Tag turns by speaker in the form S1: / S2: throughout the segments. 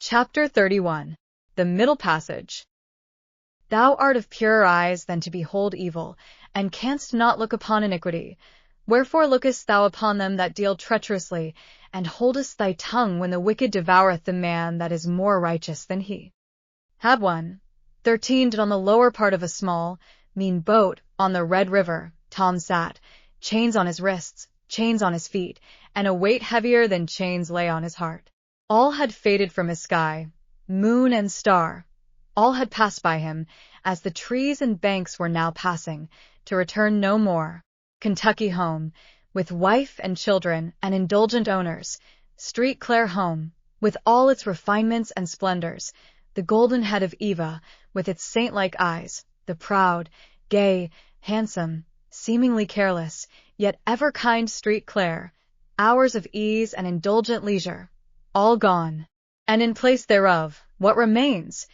S1: Chapter 31. The Middle Passage. Thou art of purer eyes than to behold evil, and canst not look upon iniquity. Wherefore lookest thou upon them that deal treacherously, and holdest thy tongue when the wicked devoureth the man that is more righteous than he? Had 1:13 did on the lower part of a small, mean boat, on the Red River, Tom sat, chains on his wrists, chains on his feet, and a weight heavier than chains lay on his heart. All had faded from his sky, moon and star. All had passed by him, as the trees and banks were now passing, to return no more. Kentucky home, with wife and children and indulgent owners, Street Clare home, with all its refinements and splendors, the golden head of Eva, with its saint-like eyes, the proud, gay, handsome, seemingly careless, yet ever kind Street Clare, hours of ease and indulgent leisure, all gone. And in place thereof, what remains?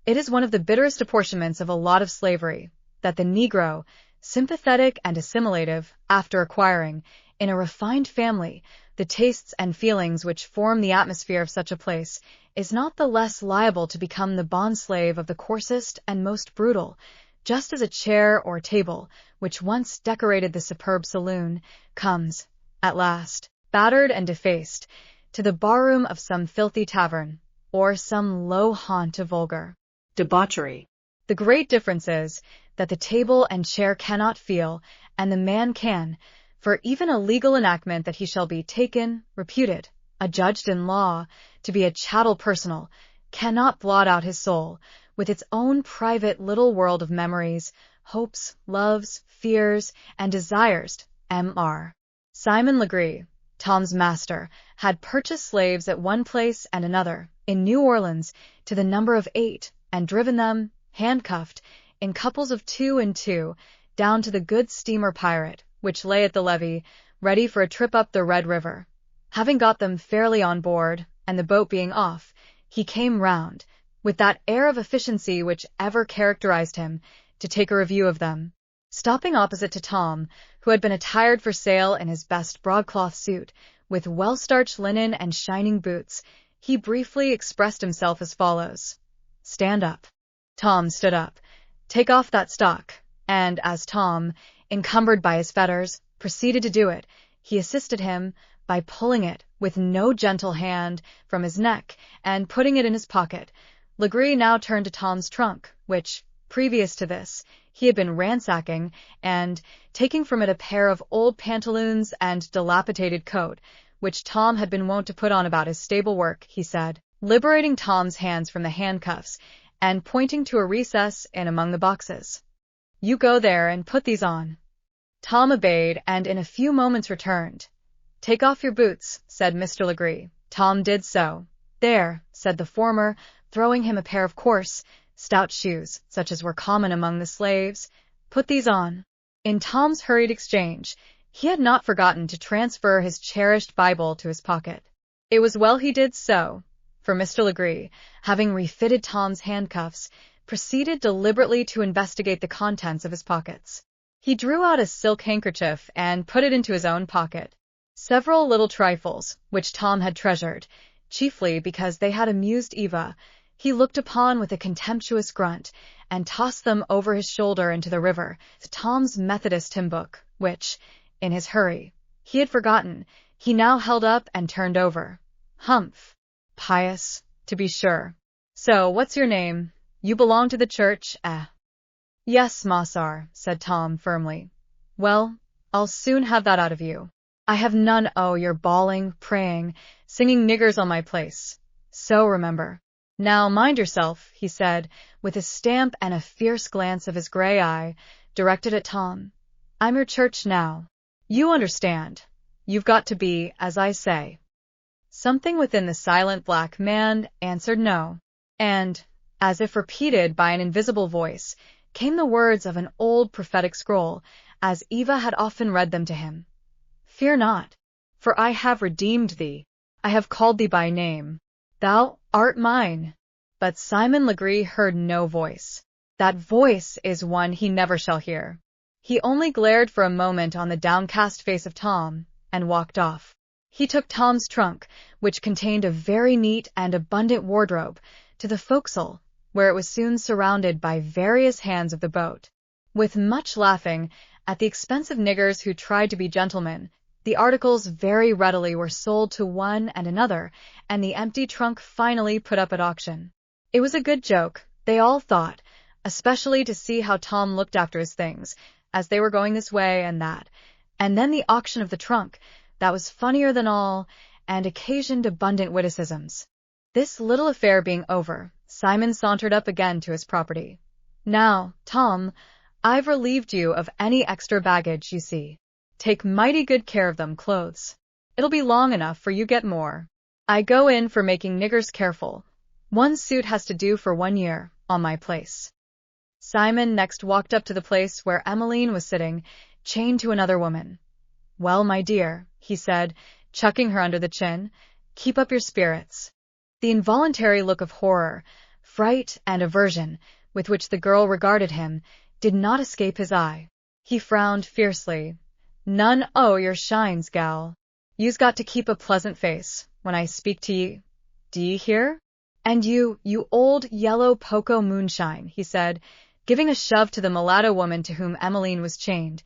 S1: It is one of the bitterest apportionments of a lot of slavery, that the Negro, sympathetic and assimilative, after acquiring, in a refined family, the tastes and feelings which form the atmosphere of such a place, is not the less liable to become the bond-slave of the coarsest and most brutal, just as a chair or table, which once decorated the superb saloon, comes, at last, battered and defaced, to the barroom of some filthy tavern, or some low haunt of vulgar debauchery. The great difference is, that the table and chair cannot feel, and the man can, for even a legal enactment that he shall be taken, reputed, adjudged in law, to be a chattel personal, cannot blot out his soul, with its own private little world of memories, hopes, loves, fears, and desires. Mr. Simon Legree, Tom's master, had purchased slaves at one place and another, in New Orleans, to the number of 8, and driven them, handcuffed, in couples of 2 and 2, down to the good steamer Pirate, which lay at the levee, ready for a trip up the Red River. Having got them fairly on board, and the boat being off, he came round, with that air of efficiency which ever characterized him, to take a review of them. Stopping opposite to Tom, who had been attired for sail in his best broadcloth suit, with well-starched linen and shining boots, he briefly expressed himself as follows. "Stand up." Tom stood up. "Take off that stock," and as Tom, encumbered by his fetters, proceeded to do it, he assisted him, by pulling it, with no gentle hand, from his neck, and putting it in his pocket. Legree now turned to Tom's trunk, which, previous to this, he had been ransacking, and, taking from it a pair of old pantaloons and dilapidated coat, which Tom had been wont to put on about his stable work, he said, liberating Tom's hands from the handcuffs, and pointing to a recess in among the boxes. "You go there and put these on." Tom obeyed, and in a few moments returned. "Take off your boots," said Mr. Legree. Tom did so. "There," said the former, throwing him a pair of coarse, stout shoes, such as were common among the slaves. "Put these on." In Tom's hurried exchange, he had not forgotten to transfer his cherished Bible to his pocket. It was well he did so, for Mr. Legree, having refitted Tom's handcuffs, proceeded deliberately to investigate the contents of his pockets. He drew out a silk handkerchief and put it into his own pocket. Several little trifles, which Tom had treasured, chiefly because they had amused Eva, he looked upon with a contemptuous grunt, and tossed them over his shoulder into the river. Tom's Methodist hymn book, which, in his hurry, he had forgotten, he now held up and turned over. "Humph! Pious, to be sure. So, what's your name? You belong to the church, eh?" "Yes, Mossar," said Tom firmly. "Well, I'll soon have that out of you. I have none your bawling, praying, singing niggers on my place. So remember. Now mind yourself," he said, with a stamp and a fierce glance of his gray eye, directed at Tom. "I'm your church now. You understand. You've got to be, as I say." Something within the silent black man answered no, and, as if repeated by an invisible voice, came the words of an old prophetic scroll, as Eva had often read them to him. "Fear not, for I have redeemed thee. I have called thee by name. Thou art mine." But Simon Legree heard no voice. That voice is one he never shall hear. He only glared for a moment on the downcast face of Tom, and walked off. He took Tom's trunk, which contained a very neat and abundant wardrobe, to the forecastle, where it was soon surrounded by various hands of the boat. With much laughing, at the expense of niggers who tried to be gentlemen, the articles very readily were sold to one and another, and the empty trunk finally put up at auction. It was a good joke, they all thought, especially to see how Tom looked after his things, as they were going this way and that. And then the auction of the trunk, that was funnier than all, and occasioned abundant witticisms. This little affair being over, Simon sauntered up again to his property. Now, Tom, I've relieved you of any extra baggage, you see. Take mighty good care of them clothes. It'll be long enough for you get more. I go in for making niggers careful. One suit has to do for 1 year, on my place. Simon next walked up to the place where Emmeline was sitting, chained to another woman. Well, my dear, he said, chucking her under the chin, keep up your spirits. The involuntary look of horror, fright, and aversion with which the girl regarded him did not escape his eye. He frowned fiercely. None o' your shines, gal. You's got to keep a pleasant face when I speak to ye. D'ye hear? And you old yellow poco moonshine, he said, giving a shove to the mulatto woman to whom Emmeline was chained.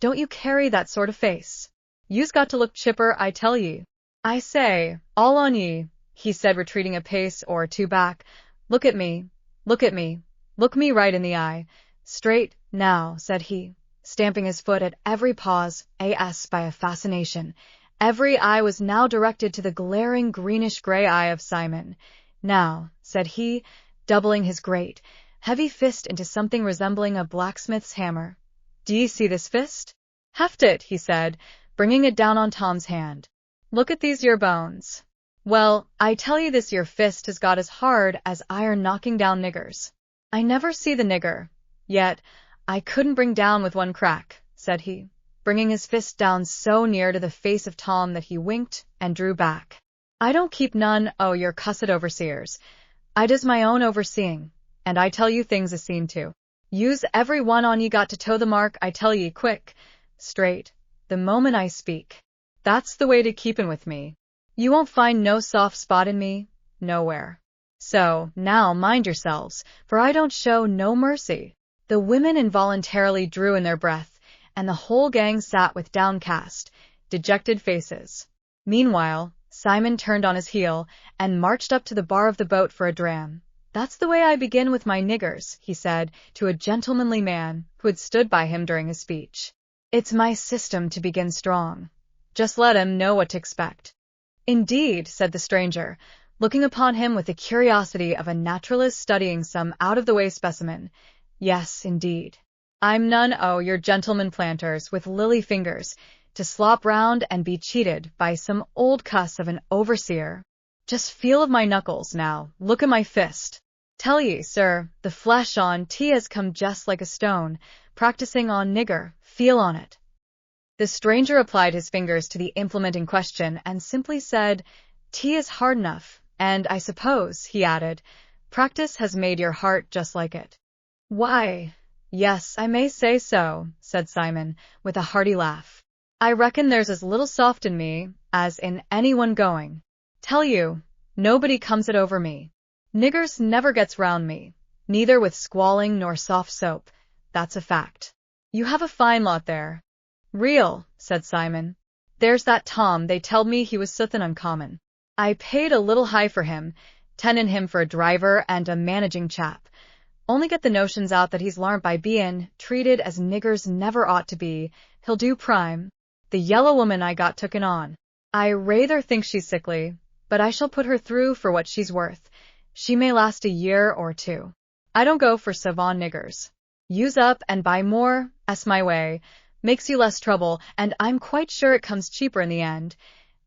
S1: Don't you carry that sort of face. You's got to look chipper, I tell ye. I say, all on ye, he said, retreating a pace or two back. Look at me, look at me, look me right in the eye. Straight, now, said he, stamping his foot at every pause, as by a fascination. Every eye was now directed to the glaring greenish-gray eye of Simon. Now, said he, doubling his great, heavy fist into something resembling a blacksmith's hammer. Do ye see this fist? Heft it, he said, bringing it down on Tom's hand. Look at these your bones. Well, I tell you this your fist has got as hard as iron knocking down niggers. I never see the nigger, yet I couldn't bring down with one crack, said he, bringing his fist down so near to the face of Tom that he winked and drew back. I don't keep none o' your cussed overseers. I does my own overseeing, and I tell you things as seen to. Use every one on ye got to toe the mark, I tell ye, quick, straight, the moment I speak. That's the way to keepin' with me. You won't find no soft spot in me, nowhere. So, now mind yourselves, for I don't show no mercy. The women involuntarily drew in their breath, and the whole gang sat with downcast, dejected faces. Meanwhile, Simon turned on his heel and marched up to the bar of the boat for a dram. That's the way I begin with my niggers, he said to a gentlemanly man who had stood by him during his speech. It's my system to begin strong. Just let 'em know what to expect. Indeed, said the stranger, looking upon him with the curiosity of a naturalist studying some out-of-the-way specimen. Yes, indeed. I'm none o' your gentlemen planters with lily fingers, to slop round and be cheated by some old cuss of an overseer. Just feel of my knuckles, now, look at my fist. Tell ye, sir, the flesh on 't has come just like a stone, practising on nigger, feel on it. The stranger applied his fingers to the implement in question and simply said, 'T is hard enough, and I suppose, he added, practice has made your heart just like it. Why, yes, I may say so, said Simon, with a hearty laugh. I reckon there's as little soft in me as in anyone going. Tell you, nobody comes it over me. Niggers never gets round me, neither with squalling nor soft soap, that's a fact. You have a fine lot there. Real, said Simon. There's that Tom, they telled me he was suthin' uncommon. I paid a little high for him, tennin' him for a driver and a managing chap. Only get the notions out that he's larnt by bein' treated as niggers never ought to be. He'll do prime. The yellow woman I got tooken on. I rayther think she's sickly, but I shall put her through for what she's worth. She may last a year or two. I don't go for savon niggers. Use up and buy more, s my way. Makes you less trouble, and I'm quite sure it comes cheaper in the end.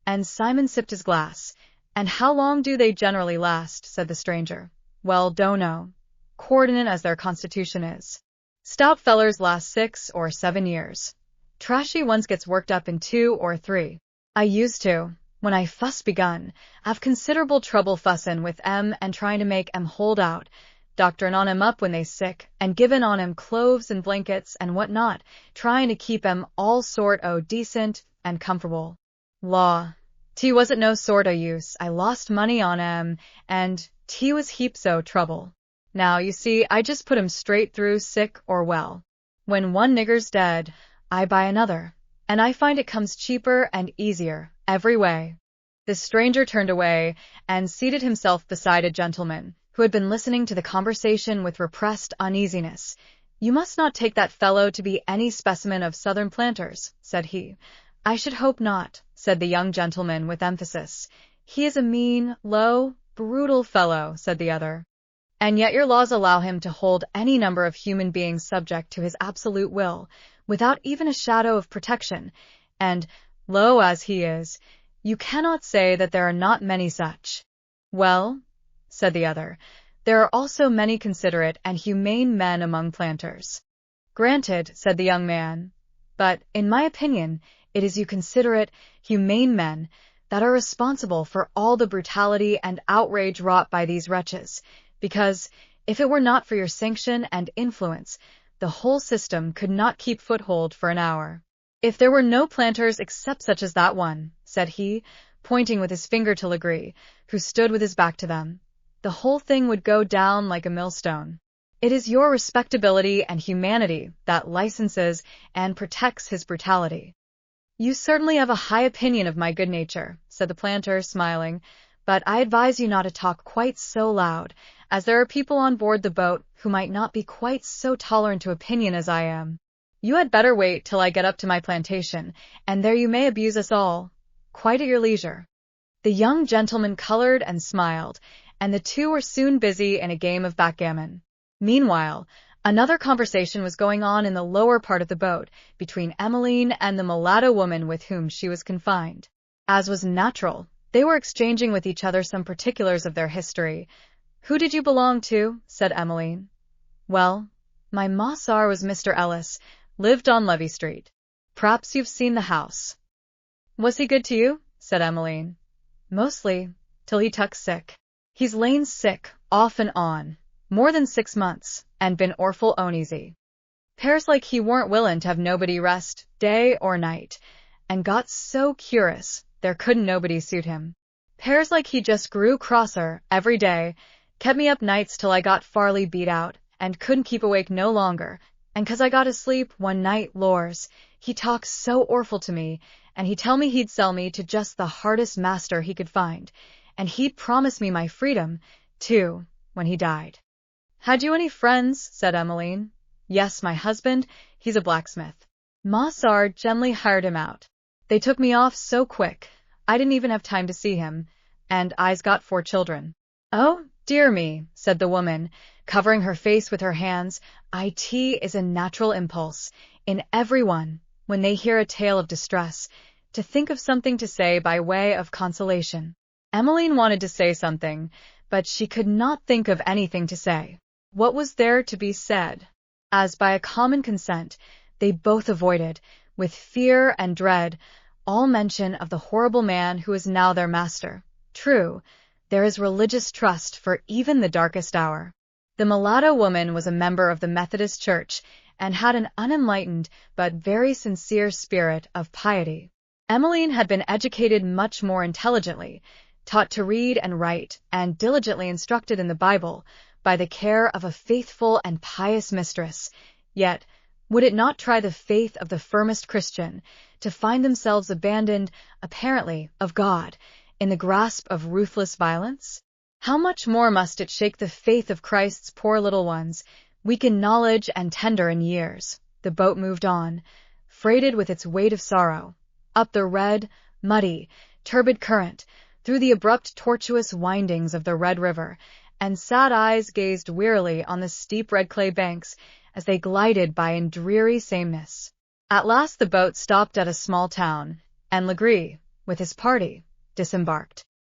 S1: And Simon sipped his glass. And how long do they generally last, said the stranger. Well, don't know. Coordinate as their constitution is. Stout fellers last 6 or 7 years. Trashy ones gets worked up in 2 or 3. I used to, when I fuss begun, have considerable trouble fussin' with 'em and trying to make 'em hold out, doctorin' on 'em up when they sick, and givin' on 'em cloves and blankets and what not, trying to keep 'em all sort o' decent and comfortable. Law, Tea wasn't no sort o' use. I lost money on 'em, and tea was heaps o' trouble. Now, you see, I just put 'em straight through, sick or well. When one nigger's dead, I buy another, and I find it comes cheaper and easier, every way." The stranger turned away and seated himself beside a gentleman who had been listening to the conversation with repressed uneasiness. "You must not take that fellow to be any specimen of Southern planters," said he. "I should hope not," said the young gentleman with emphasis. "He is a mean, low, brutal fellow," said the other. "And yet your laws allow him to hold any number of human beings subject to his absolute will, without even a shadow of protection, and, low as he is, you cannot say that there are not many such." "Well," said the other, "there are also many considerate and humane men among planters." "Granted," said the young man, "but, in my opinion, it is you considerate, humane men that are responsible for all the brutality and outrage wrought by these wretches, because, if it were not for your sanction and influence, the whole system could not keep foothold for an hour. If there were no planters except such as that one," said he, pointing with his finger to Legree, who stood with his back to them, "the whole thing would go down like a millstone. It is your respectability and humanity that licenses and protects his brutality." "You certainly have a high opinion of my good nature," said the planter, smiling, "but I advise you not to talk quite so loud, as there are people on board the boat who might not be quite so tolerant to opinion as I am. You had better wait till I get up to my plantation, and there you may abuse us all, quite at your leisure." The young gentleman colored and smiled, and the two were soon busy in a game of backgammon. Meanwhile, another conversation was going on in the lower part of the boat between Emmeline and the mulatto woman with whom she was confined. As was natural, they were exchanging with each other some particulars of their history. "Who did you belong to?" said Emmeline. "Well, my massar was Mr. Ellis, lived on Levee Street. P'raps you've seen the house." "Was he good to you?" said Emmeline. "Mostly, till he tuck sick. He's lain sick, off and on, more than 6 months, and been orful oneasy. 'Pears like he warn't willin' to have nobody rest, day or night, and got so cur'ous there couldn't nobody suit him. 'Pears like he just grew crosser every day, kept me up nights till I got farly beat out, and couldn't keep awake no longer, and 'cause I got asleep one night, lors, he talked so orful to me, and he tell me he'd sell me to just the hardest master he could find, and he'd promise me my freedom, too, when he died." "Had you any friends?" said Emmeline. "Yes, my husband, he's a blacksmith. Massar generally hired him out. They took me off so quick, I didn't even have time to see him, and I's got 4 children." "Oh, dear me," said the woman, covering her face with her hands. "It is a natural impulse, in every one, when they hear a tale of distress, to think of something to say by way of consolation." Emmeline wanted to say something, but she could not think of anything to say. What was there to be said? As by a common consent, they both avoided, with fear and dread, all mention of the horrible man who is now their master. True, there is religious trust for even the darkest hour. The mulatto woman was a member of the Methodist Church, and had an unenlightened but very sincere spirit of piety. Emmeline had been educated much more intelligently, taught to read and write, and diligently instructed in the Bible, by the care of a faithful and pious mistress. Yet, would it not try the faith of the firmest Christian, to find themselves abandoned, apparently, of God, in the grasp of ruthless violence? How much more must it shake the faith of Christ's poor little ones, weak in knowledge and tender in years? The boat moved on, freighted with its weight of sorrow, up the red, muddy, turbid current, through the abrupt tortuous windings of the Red River, and sad eyes gazed wearily on the steep red clay banks as they glided by in dreary sameness. At last the boat stopped at a small town, and Legree, with his party, disembarked.